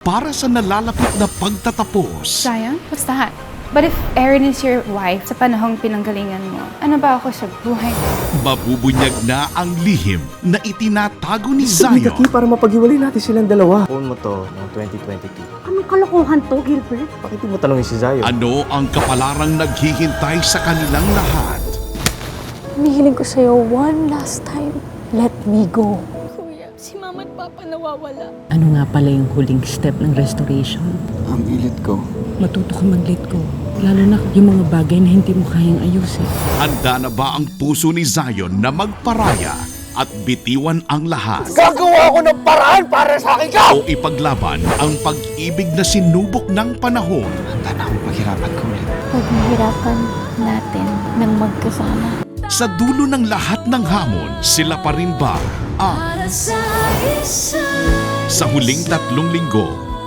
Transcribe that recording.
para sa nalalapit na pagtatapos. Zion, what's that? But if Erin is your wife sa panahong pinanggalingan mo, ano ba ako sa buhay mo? Mabubunyag na ang lihim na itinatago ni Sabi Zion. para mapaghiwalay natin silang dalawa. Phone mo to noong 2022. Anong kalokohan to, Gilbert? Bakit di mo tanongin si Zion? Ano ang kapalarang naghihintay sa kanilang lahat? Hinihiling ko sa'yo one last time. Let me go. Kuya, si Mama at Papa nawawala. Ano nga pala yung huling step ng restoration? Ang ilit ko. Matuto ka mag-let go. Lalo na yung mga bagay na hindi mo kayang ayusin. Handa na ba ang puso ni Zion na magparaya at bitiwan ang lahat? Gagawa ko ng paraan para sa akin ka! O ipaglaban ang pag-ibig na sinubok ng panahon? Handa na akong paghirapan ko ulit. Paghihirapan natin ng magkasama. Sa dulo ng lahat ng hamon, sila pa rin ba ang sa huling 3 linggo